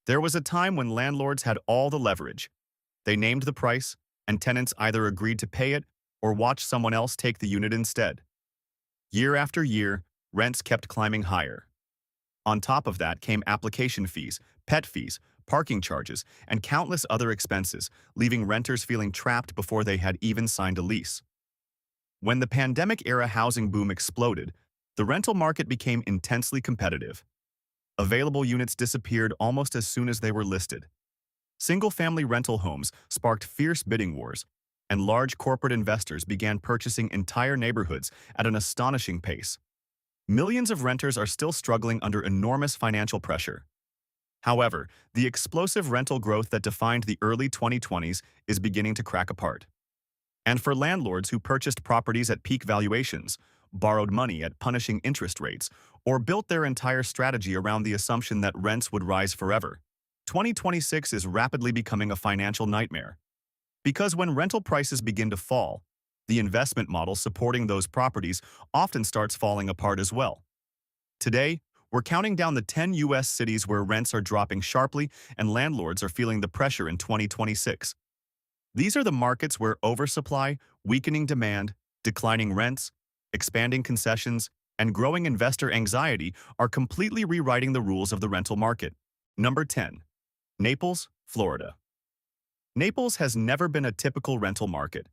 There was a time when landlords had all the leverage. They named the price, and tenants either agreed to pay it or watched someone else take the unit instead. Year after year, rents kept climbing higher. On top of that came application fees, pet fees, parking charges, and countless other expenses, leaving renters feeling trapped before they had even signed a lease. When the pandemic-era housing boom exploded, the rental market became intensely competitive. Available units disappeared almost as soon as they were listed. Single-family rental homes sparked fierce bidding wars, and large corporate investors began purchasing entire neighborhoods at an astonishing pace. Millions of renters are still struggling under enormous financial pressure. However, the explosive rental growth that defined the early 2020s is beginning to crack apart. And for landlords who purchased properties at peak valuations, borrowed money at punishing interest rates, or built their entire strategy around the assumption that rents would rise forever, 2026 is rapidly becoming a financial nightmare. Because when rental prices begin to fall, the investment model supporting those properties often starts falling apart as well. Today, we're counting down the 10 U.S. cities where rents are dropping sharply and landlords are feeling the pressure in 2026. These are the markets where oversupply, weakening demand, declining rents, expanding concessions, and growing investor anxiety are completely rewriting the rules of the rental market. Number 10. Naples, Florida. Naples has never been a typical rental market.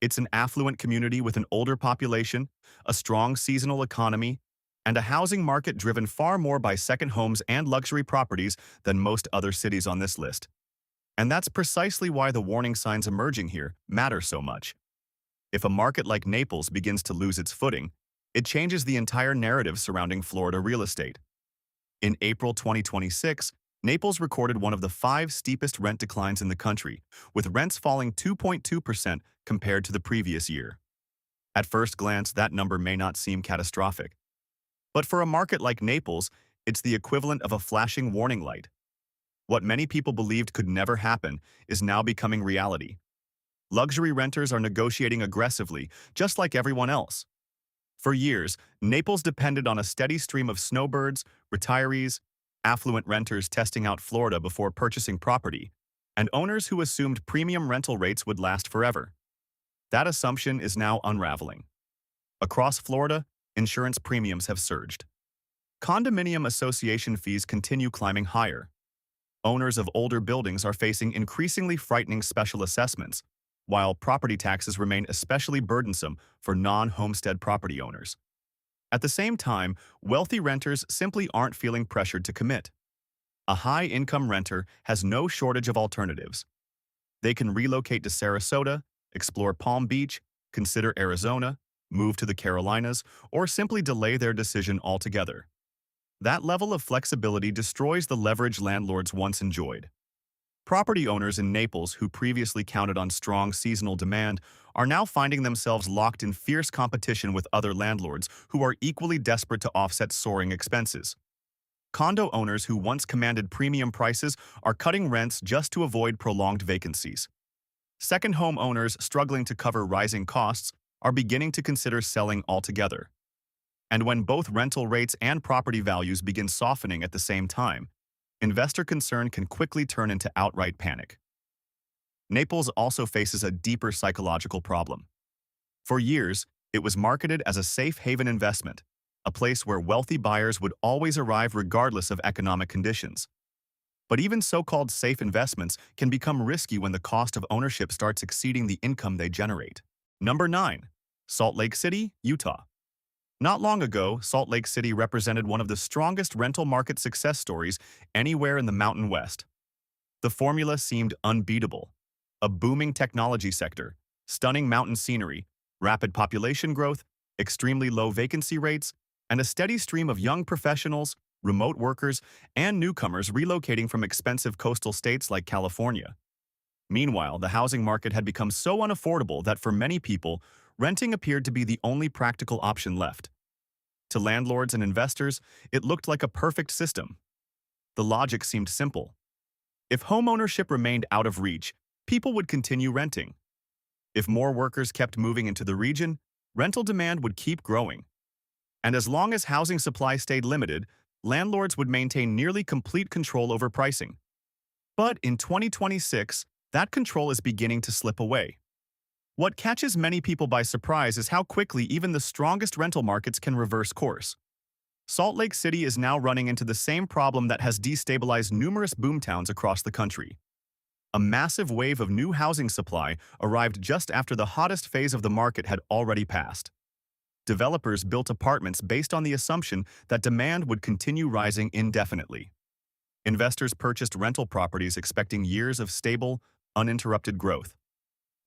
It's an affluent community with an older population, a strong seasonal economy, and a housing market driven far more by second homes and luxury properties than most other cities on this list. And that's precisely why the warning signs emerging here matter so much. If a market like Naples begins to lose its footing, it changes the entire narrative surrounding Florida real estate. In April 2026, Naples recorded one of the 5 steepest rent declines in the country, with rents falling 2.2% compared to the previous year. At first glance, that number may not seem catastrophic. But for a market like Naples, it's the equivalent of a flashing warning light. What many people believed could never happen is now becoming reality. Luxury renters are negotiating aggressively, just like everyone else. For years, Naples depended on a steady stream of snowbirds, retirees, affluent renters testing out Florida before purchasing property, and owners who assumed premium rental rates would last forever. That assumption is now unraveling. Across Florida, insurance premiums have surged. Condominium association fees continue climbing higher. Owners of older buildings are facing increasingly frightening special assessments, while property taxes remain especially burdensome for non-homestead property owners. At the same time, wealthy renters simply aren't feeling pressured to commit. A high-income renter has no shortage of alternatives. They can relocate to Sarasota, explore Palm Beach, consider Arizona, move to the Carolinas, or simply delay their decision altogether. That level of flexibility destroys the leverage landlords once enjoyed. Property owners in Naples who previously counted on strong seasonal demand are now finding themselves locked in fierce competition with other landlords who are equally desperate to offset soaring expenses. Condo owners who once commanded premium prices are cutting rents just to avoid prolonged vacancies. Second home owners struggling to cover rising costs are beginning to consider selling altogether. And when both rental rates and property values begin softening at the same time, investor concern can quickly turn into outright panic. Naples also faces a deeper psychological problem. For years, it was marketed as a safe haven investment, a place where wealthy buyers would always arrive regardless of economic conditions. But even so-called safe investments can become risky when the cost of ownership starts exceeding the income they generate. Number 9. Salt Lake City, Utah. Not long ago, Salt Lake City represented one of the strongest rental market success stories anywhere in the Mountain West. The formula seemed unbeatable. A booming technology sector, stunning mountain scenery, rapid population growth, extremely low vacancy rates, and a steady stream of young professionals, remote workers, and newcomers relocating from expensive coastal states like California. Meanwhile, the housing market had become so unaffordable that for many people, renting appeared to be the only practical option left. To landlords and investors, it looked like a perfect system. The logic seemed simple. If homeownership remained out of reach, people would continue renting. If more workers kept moving into the region, rental demand would keep growing. And as long as housing supply stayed limited, landlords would maintain nearly complete control over pricing. But in 2026, that control is beginning to slip away. What catches many people by surprise is how quickly even the strongest rental markets can reverse course. Salt Lake City is now running into the same problem that has destabilized numerous boomtowns across the country. A massive wave of new housing supply arrived just after the hottest phase of the market had already passed. Developers built apartments based on the assumption that demand would continue rising indefinitely. Investors purchased rental properties expecting years of stable, uninterrupted growth.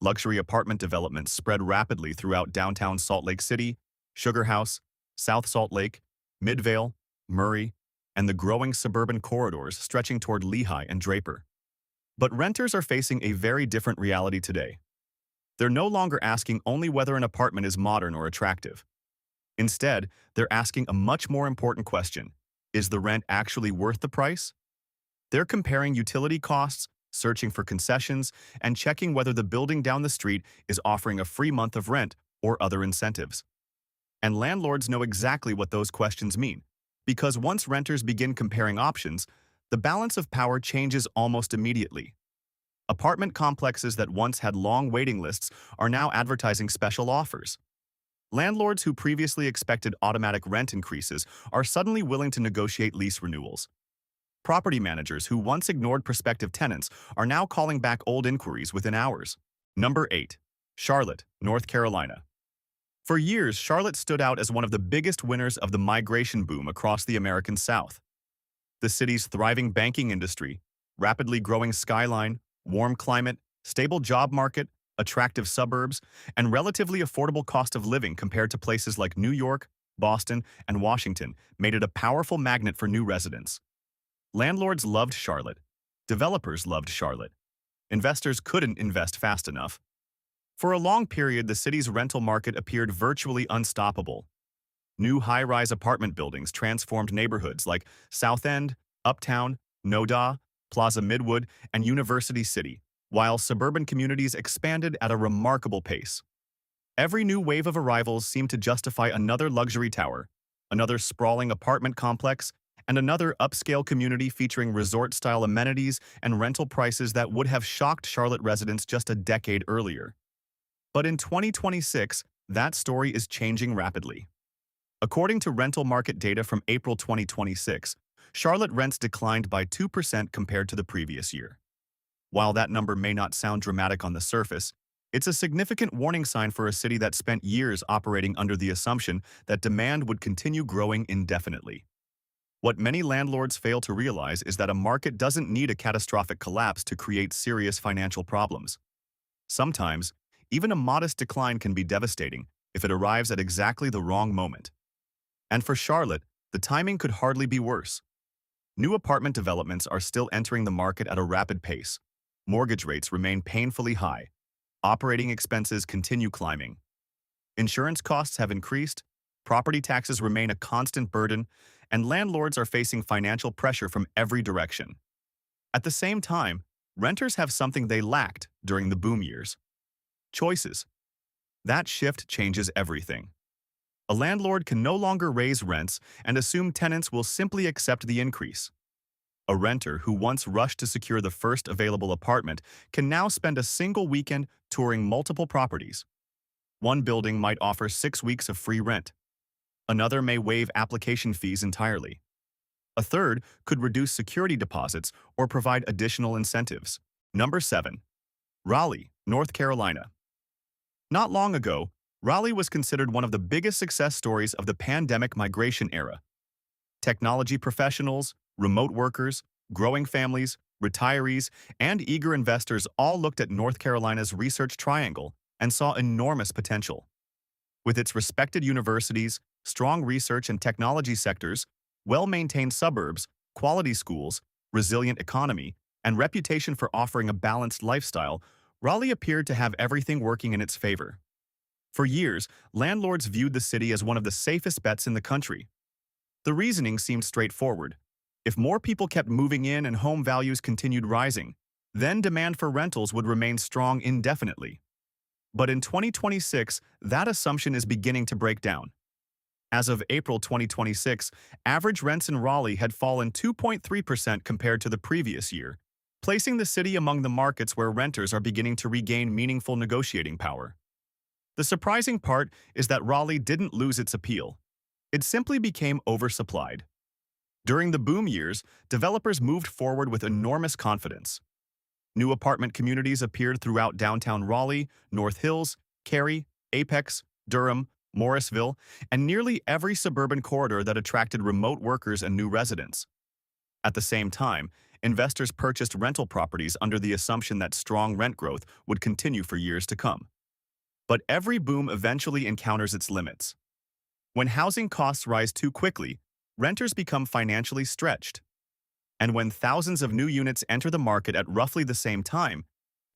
Luxury apartment developments spread rapidly throughout downtown Salt Lake City, Sugar House, South Salt Lake, Midvale, Murray, and the growing suburban corridors stretching toward Lehigh and Draper. But renters are facing a very different reality today. They're no longer asking only whether an apartment is modern or attractive. Instead, they're asking a much more important question: is the rent actually worth the price? They're comparing utility costs, searching for concessions, and checking whether the building down the street is offering a free month of rent or other incentives. And landlords know exactly what those questions mean, because once renters begin comparing options, the balance of power changes almost immediately. Apartment complexes that once had long waiting lists are now advertising special offers. Landlords who previously expected automatic rent increases are suddenly willing to negotiate lease renewals. Property managers who once ignored prospective tenants are now calling back old inquiries within hours. Number 8. Charlotte, North Carolina. For years, Charlotte stood out as one of the biggest winners of the migration boom across the American South. The city's thriving banking industry, rapidly growing skyline, warm climate, stable job market, attractive suburbs, and relatively affordable cost of living compared to places like New York, Boston, and Washington made it a powerful magnet for new residents. Landlords loved Charlotte. Developers loved Charlotte. Investors couldn't invest fast enough. For a long period, the city's rental market appeared virtually unstoppable. New high-rise apartment buildings transformed neighborhoods like South End, Uptown, Noda, Plaza Midwood, and University City, while suburban communities expanded at a remarkable pace. Every new wave of arrivals seemed to justify another luxury tower, another sprawling apartment complex, and another upscale community featuring resort-style amenities and rental prices that would have shocked Charlotte residents just a decade earlier. But in 2026, that story is changing rapidly. According to rental market data from April 2026, Charlotte rents declined by 2% compared to the previous year. While that number may not sound dramatic on the surface, it's a significant warning sign for a city that spent years operating under the assumption that demand would continue growing indefinitely. What many landlords fail to realize is that a market doesn't need a catastrophic collapse to create serious financial problems. Sometimes, even a modest decline can be devastating if it arrives at exactly the wrong moment. And for Charlotte, the timing could hardly be worse. New apartment developments are still entering the market at a rapid pace. Mortgage rates remain painfully high. Operating expenses continue climbing. Insurance costs have increased, property taxes remain a constant burden, and landlords are facing financial pressure from every direction. At the same time, renters have something they lacked during the boom years: choices. That shift changes everything. A landlord can no longer raise rents and assume tenants will simply accept the increase. A renter who once rushed to secure the first available apartment can now spend a single weekend touring multiple properties. One building might offer 6 weeks of free rent. Another may waive application fees entirely. A third could reduce security deposits or provide additional incentives. Number 7. Raleigh, North Carolina. Not long ago, Raleigh was considered one of the biggest success stories of the pandemic migration era. Technology professionals, remote workers, growing families, retirees, and eager investors all looked at North Carolina's Research Triangle and saw enormous potential. With its respected universities, strong research and technology sectors, well-maintained suburbs, quality schools, resilient economy, and reputation for offering a balanced lifestyle, Raleigh appeared to have everything working in its favor. For years, landlords viewed the city as one of the safest bets in the country. The reasoning seemed straightforward. If more people kept moving in and home values continued rising, then demand for rentals would remain strong indefinitely. But in 2026, that assumption is beginning to break down. As of April 2026, average rents in Raleigh had fallen 2.3% compared to the previous year, placing the city among the markets where renters are beginning to regain meaningful negotiating power. The surprising part is that Raleigh didn't lose its appeal. It simply became oversupplied. During the boom years, developers moved forward with enormous confidence. New apartment communities appeared throughout downtown Raleigh, North Hills, Cary, Apex, Durham, Morrisville, and nearly every suburban corridor that attracted remote workers and new residents. At the same time, investors purchased rental properties under the assumption that strong rent growth would continue for years to come. But every boom eventually encounters its limits. When housing costs rise too quickly, renters become financially stretched. And when thousands of new units enter the market at roughly the same time,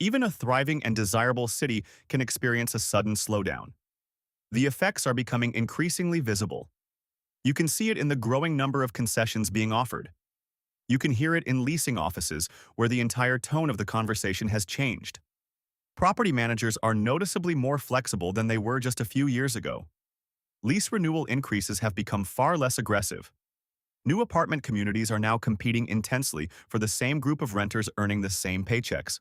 even a thriving and desirable city can experience a sudden slowdown. The effects are becoming increasingly visible. You can see it in the growing number of concessions being offered. You can hear it in leasing offices, where the entire tone of the conversation has changed. Property managers are noticeably more flexible than they were just a few years ago. Lease renewal increases have become far less aggressive. New apartment communities are now competing intensely for the same group of renters earning the same paychecks.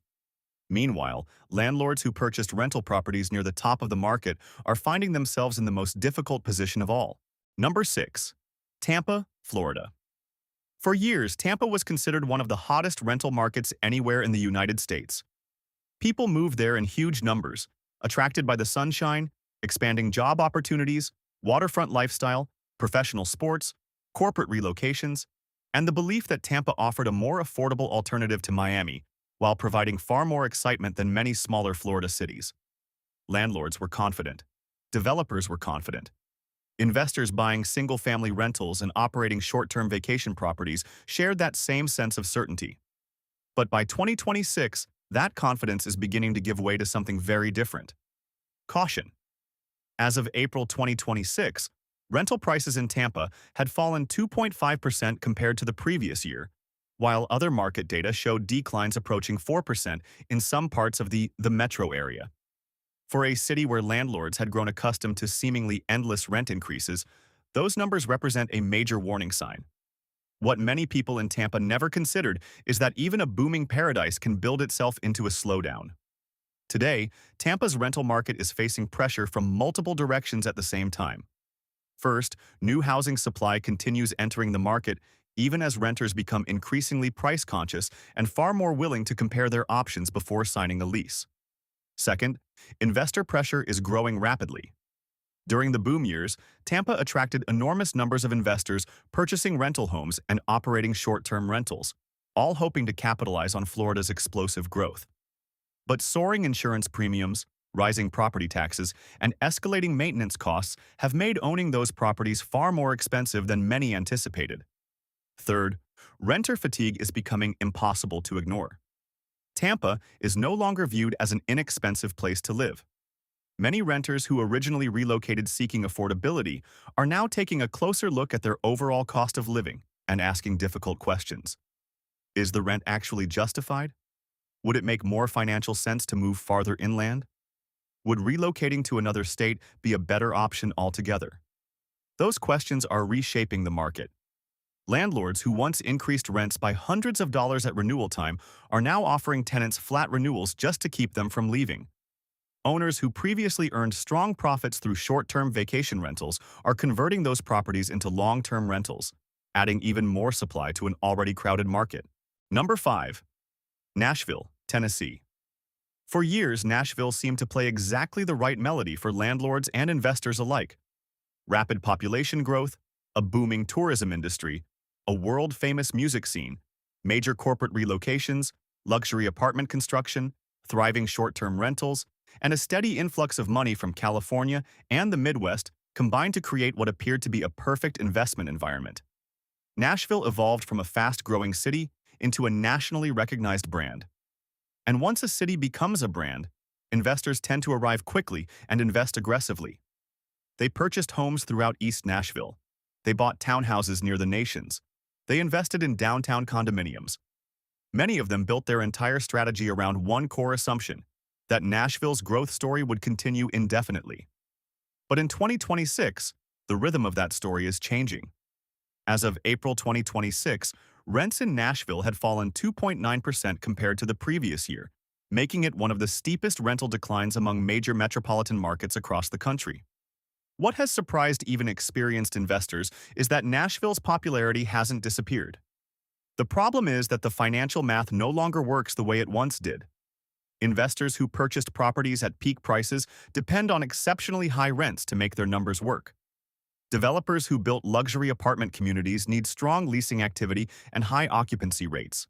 Meanwhile, landlords who purchased rental properties near the top of the market are finding themselves in the most difficult position of all. Number 6. Tampa, Florida. For years, Tampa was considered one of the hottest rental markets anywhere in the United States. People moved there in huge numbers, attracted by the sunshine, expanding job opportunities, waterfront lifestyle, professional sports, corporate relocations, and the belief that Tampa offered a more affordable alternative to Miami, while providing far more excitement than many smaller Florida cities. Landlords were confident. Developers were confident. Investors buying single-family rentals and operating short-term vacation properties shared that same sense of certainty. But by 2026, that confidence is beginning to give way to something very different. Caution. As of April 2026, rental prices in Tampa had fallen 2.5% compared to the previous year, while other market data showed declines approaching 4% in some parts of the metro area. For a city where landlords had grown accustomed to seemingly endless rent increases, those numbers represent a major warning sign. What many people in Tampa never considered is that even a booming paradise can build itself into a slowdown. Today, Tampa's rental market is facing pressure from multiple directions at the same time. First, new housing supply continues entering the market even as renters become increasingly price-conscious and far more willing to compare their options before signing a lease. Second, investor pressure is growing rapidly. During the boom years, Tampa attracted enormous numbers of investors purchasing rental homes and operating short-term rentals, all hoping to capitalize on Florida's explosive growth. But soaring insurance premiums, rising property taxes, and escalating maintenance costs have made owning those properties far more expensive than many anticipated. Third, renter fatigue is becoming impossible to ignore. Tampa is no longer viewed as an inexpensive place to live. Many renters who originally relocated seeking affordability are now taking a closer look at their overall cost of living and asking difficult questions. Is the rent actually justified? Would it make more financial sense to move farther inland? Would relocating to another state be a better option altogether? Those questions are reshaping the market. Landlords who once increased rents by hundreds of dollars at renewal time are now offering tenants flat renewals just to keep them from leaving. Owners who previously earned strong profits through short-term vacation rentals are converting those properties into long-term rentals, adding even more supply to an already crowded market. Number 5. Nashville, Tennessee. For years, Nashville seemed to play exactly the right melody for landlords and investors alike. Rapid population growth, a booming tourism industry, a world-famous music scene, major corporate relocations, luxury apartment construction, thriving short-term rentals, and a steady influx of money from California and the Midwest combined to create what appeared to be a perfect investment environment. Nashville evolved from a fast-growing city into a nationally recognized brand. And once a city becomes a brand, investors tend to arrive quickly and invest aggressively. They purchased homes throughout East Nashville. They bought townhouses near the Nations. They invested in downtown condominiums. Many of them built their entire strategy around one core assumption, that Nashville's growth story would continue indefinitely. But in 2026, the rhythm of that story is changing. As of April 2026, rents in Nashville had fallen 2.9% compared to the previous year, making it one of the steepest rental declines among major metropolitan markets across the country. What has surprised even experienced investors is that Nashville's popularity hasn't disappeared. The problem is that the financial math no longer works the way it once did. Investors who purchased properties at peak prices depend on exceptionally high rents to make their numbers work. Developers who built luxury apartment communities need strong leasing activity and high occupancy rates.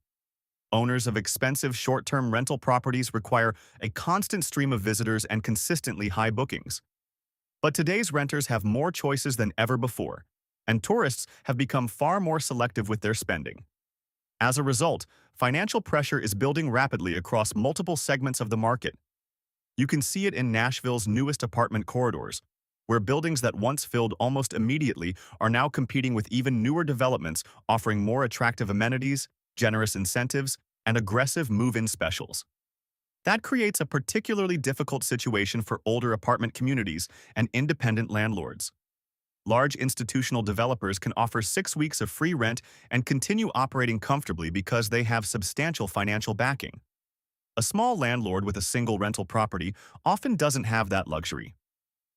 Owners of expensive short-term rental properties require a constant stream of visitors and consistently high bookings. But today's renters have more choices than ever before, and tourists have become far more selective with their spending. As a result, financial pressure is building rapidly across multiple segments of the market. You can see it in Nashville's newest apartment corridors, where buildings that once filled almost immediately are now competing with even newer developments offering more attractive amenities, generous incentives, and aggressive move-in specials. That creates a particularly difficult situation for older apartment communities and independent landlords. Large institutional developers can offer 6 weeks of free rent and continue operating comfortably because they have substantial financial backing. A small landlord with a single rental property often doesn't have that luxury.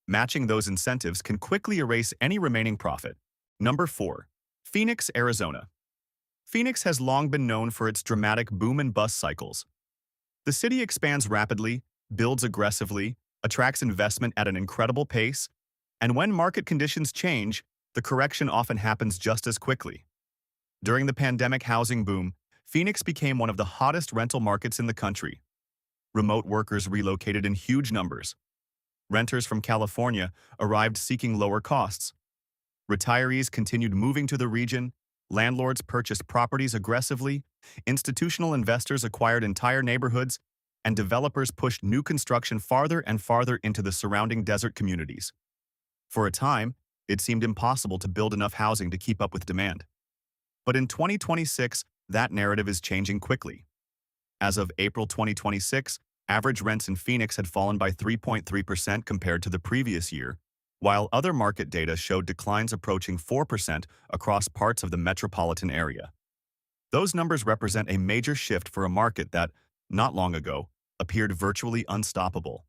Matching those incentives can quickly erase any remaining profit. Number 4. Phoenix, Arizona. Phoenix has long been known for its dramatic boom and bust cycles. The city expands rapidly, builds aggressively, attracts investment at an incredible pace, and when market conditions change, the correction often happens just as quickly. During the pandemic housing boom, Phoenix became one of the hottest rental markets in the country. Remote workers relocated in huge numbers. Renters from California arrived seeking lower costs. Retirees continued moving to the region, landlords purchased properties aggressively, institutional investors acquired entire neighborhoods, and developers pushed new construction farther and farther into the surrounding desert communities. For a time, it seemed impossible to build enough housing to keep up with demand. But in 2026, that narrative is changing quickly. As of April 2026, average rents in Phoenix had fallen by 3.3% compared to the previous year, while other market data showed declines approaching 4% across parts of the metropolitan area. Those numbers represent a major shift for a market that, not long ago, appeared virtually unstoppable.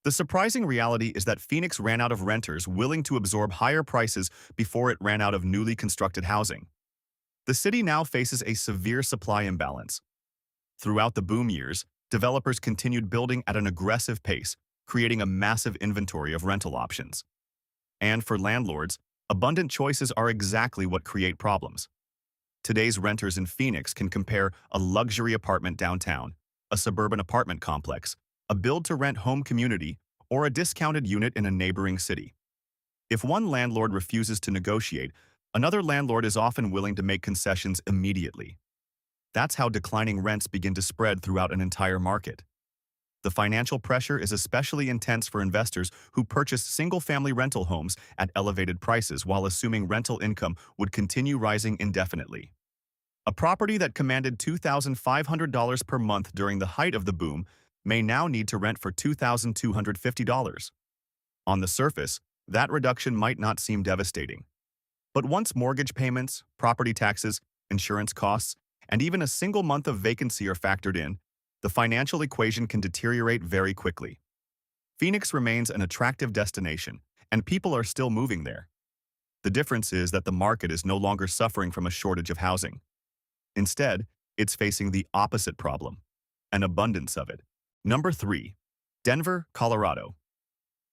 The surprising reality is that Phoenix ran out of renters willing to absorb higher prices before it ran out of newly constructed housing. The city now faces a severe supply imbalance. Throughout the boom years, developers continued building at an aggressive pace, creating a massive inventory of rental options. And for landlords, abundant choices are exactly what create problems. Today's renters in Phoenix can compare a luxury apartment downtown, a suburban apartment complex, a build-to-rent home community, or a discounted unit in a neighboring city. If one landlord refuses to negotiate, another landlord is often willing to make concessions immediately. That's how declining rents begin to spread throughout an entire market. The financial pressure is especially intense for investors who purchased single-family rental homes at elevated prices while assuming rental income would continue rising indefinitely. A property that commanded $2,500 per month during the height of the boom may now need to rent for $2,250. On the surface, that reduction might not seem devastating. But once mortgage payments, property taxes, insurance costs, and even a single month of vacancy are factored in, the financial equation can deteriorate very quickly. Phoenix remains an attractive destination, and people are still moving there. The difference is that the market is no longer suffering from a shortage of housing. Instead, it's facing the opposite problem, an abundance of it. Number 3. Denver, Colorado.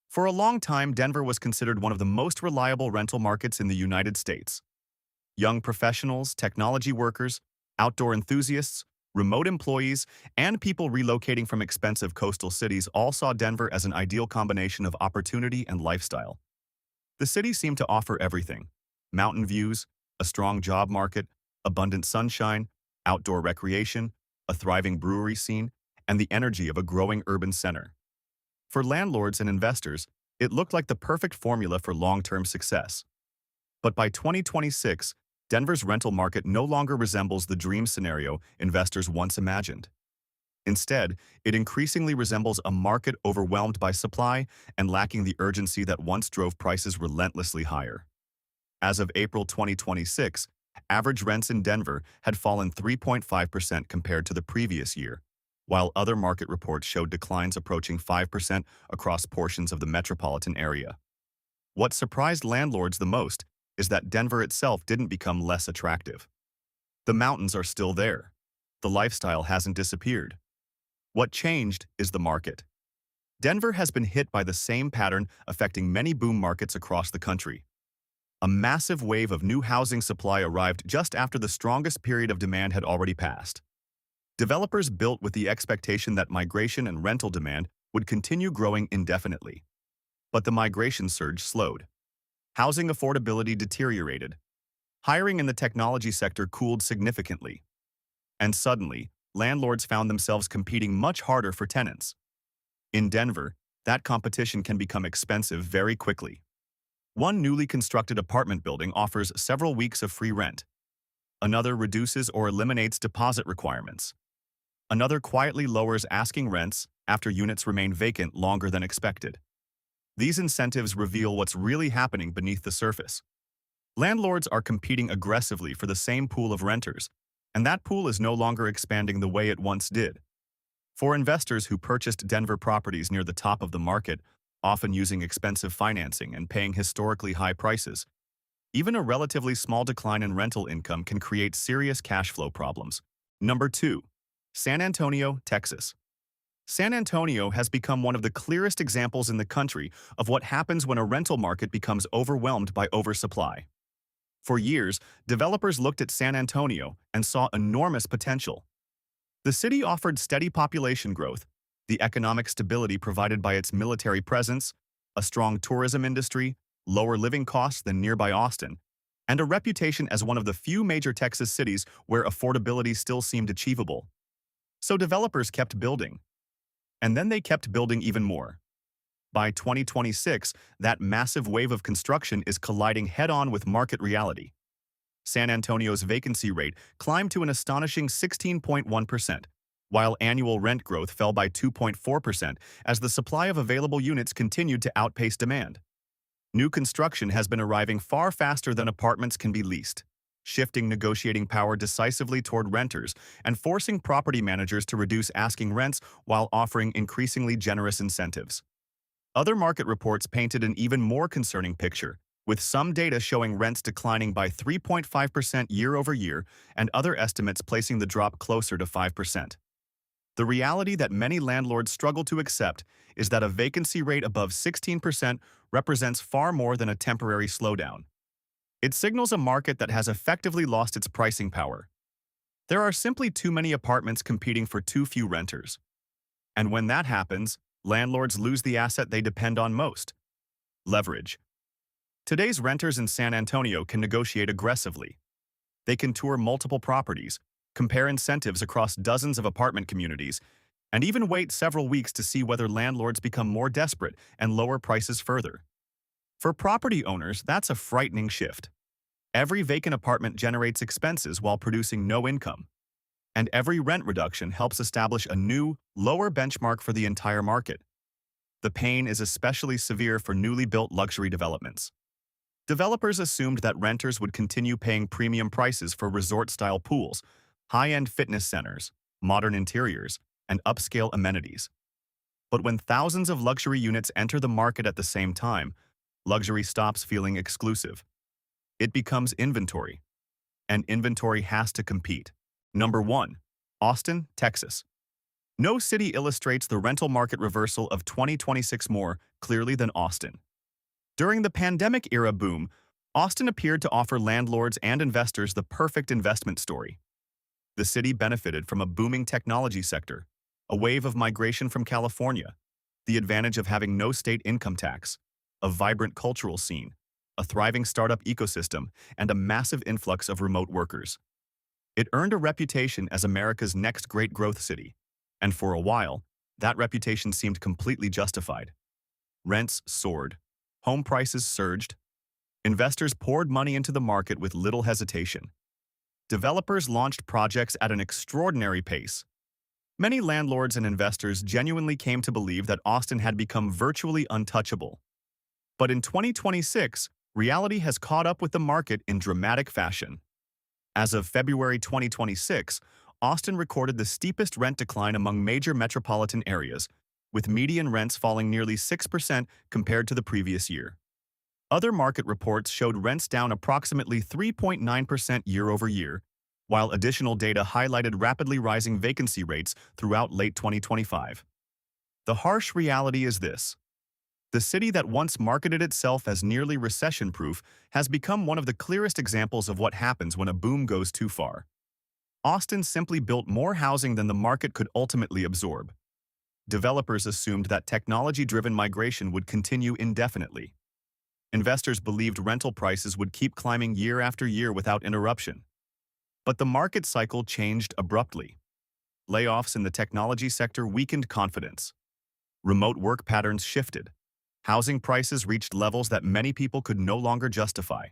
For a long time, Denver was considered one of the most reliable rental markets in the United States. Young professionals, technology workers, outdoor enthusiasts, remote employees, and people relocating from expensive coastal cities all saw Denver as an ideal combination of opportunity and lifestyle. The city seemed to offer everything: mountain views, a strong job market, abundant sunshine, outdoor recreation, a thriving brewery scene, and the energy of a growing urban center. For landlords and investors, it looked like the perfect formula for long-term success. But by 2026, Denver's rental market no longer resembles the dream scenario investors once imagined. Instead, it increasingly resembles a market overwhelmed by supply and lacking the urgency that once drove prices relentlessly higher. As of April 2026, average rents in Denver had fallen 3.5% compared to the previous year, while other market reports showed declines approaching 5% across portions of the metropolitan area. What surprised landlords the most is that Denver itself didn't become less attractive. The mountains are still there. The lifestyle hasn't disappeared. What changed is the market. Denver has been hit by the same pattern affecting many boom markets across the country. A massive wave of new housing supply arrived just after the strongest period of demand had already passed. Developers built with the expectation that migration and rental demand would continue growing indefinitely. But the migration surge slowed. Housing affordability deteriorated. Hiring in the technology sector cooled significantly. And suddenly, landlords found themselves competing much harder for tenants. In Denver, that competition can become expensive very quickly. One newly constructed apartment building offers several weeks of free rent. Another reduces or eliminates deposit requirements. Another quietly lowers asking rents after units remain vacant longer than expected. These incentives reveal what's really happening beneath the surface. Landlords are competing aggressively for the same pool of renters, and that pool is no longer expanding the way it once did. For investors who purchased Denver properties near the top of the market, often using expensive financing and paying historically high prices, even a relatively small decline in rental income can create serious cash flow problems. Number 2. San Antonio, Texas. San Antonio has become one of the clearest examples in the country of what happens when a rental market becomes overwhelmed by oversupply. For years, developers looked at San Antonio and saw enormous potential. The city offered steady population growth, the economic stability provided by its military presence, a strong tourism industry, lower living costs than nearby Austin, and a reputation as one of the few major Texas cities where affordability still seemed achievable. So developers kept building. And then they kept building even more. By 2026, that massive wave of construction is colliding head-on with market reality. San Antonio's vacancy rate climbed to an astonishing 16.1%, while annual rent growth fell by 2.4% as the supply of available units continued to outpace demand. New construction has been arriving far faster than apartments can be leased, shifting negotiating power decisively toward renters and forcing property managers to reduce asking rents while offering increasingly generous incentives. Other market reports painted an even more concerning picture, with some data showing rents declining by 3.5% year over year and other estimates placing the drop closer to 5%. The reality that many landlords struggle to accept is that a vacancy rate above 16% represents far more than a temporary slowdown. It signals a market that has effectively lost its pricing power. There are simply too many apartments competing for too few renters. And when that happens, landlords lose the asset they depend on most: leverage. Today's renters in San Antonio can negotiate aggressively. They can tour multiple properties, compare incentives across dozens of apartment communities, and even wait several weeks to see whether landlords become more desperate and lower prices further. For property owners, that's a frightening shift. Every vacant apartment generates expenses while producing no income, and every rent reduction helps establish a new, lower benchmark for the entire market. The pain is especially severe for newly built luxury developments. Developers assumed that renters would continue paying premium prices for resort-style pools, high-end fitness centers, modern interiors, and upscale amenities. But when thousands of luxury units enter the market at the same time, luxury stops feeling exclusive. It becomes inventory, and inventory has to compete. Number 1. Austin, Texas. No city illustrates the rental market reversal of 2026 more clearly than Austin. During the pandemic-era boom, Austin appeared to offer landlords and investors the perfect investment story. The city benefited from a booming technology sector, a wave of migration from California, the advantage of having no state income tax, a vibrant cultural scene, a thriving startup ecosystem, and a massive influx of remote workers. It earned a reputation as America's next great growth city, and for a while, that reputation seemed completely justified. Rents soared, home prices surged, investors poured money into the market with little hesitation. Developers launched projects at an extraordinary pace. Many landlords and investors genuinely came to believe that Austin had become virtually untouchable. But in 2026, reality has caught up with the market in dramatic fashion. As of February 2026, Austin recorded the steepest rent decline among major metropolitan areas, with median rents falling nearly 6% compared to the previous year. Other market reports showed rents down approximately 3.9% year over year, while additional data highlighted rapidly rising vacancy rates throughout late 2025. The harsh reality is this. The city that once marketed itself as nearly recession-proof has become one of the clearest examples of what happens when a boom goes too far. Austin simply built more housing than the market could ultimately absorb. Developers assumed that technology-driven migration would continue indefinitely. Investors believed rental prices would keep climbing year after year without interruption. But the market cycle changed abruptly. Layoffs in the technology sector weakened confidence. Remote work patterns shifted. Housing prices reached levels that many people could no longer justify.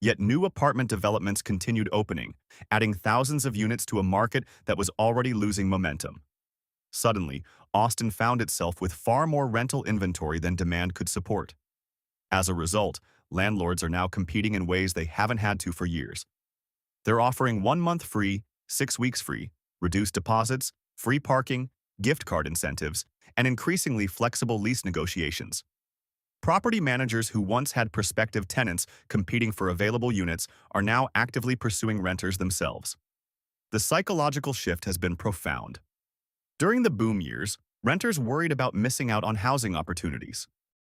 Yet new apartment developments continued opening, adding thousands of units to a market that was already losing momentum. Suddenly, Austin found itself with far more rental inventory than demand could support. As a result, landlords are now competing in ways they haven't had to for years. They're offering 1 month free, 6 weeks free, reduced deposits, free parking, gift card incentives, and increasingly flexible lease negotiations. Property managers who once had prospective tenants competing for available units are now actively pursuing renters themselves. The psychological shift has been profound. During the boom years, renters worried about missing out on housing opportunities.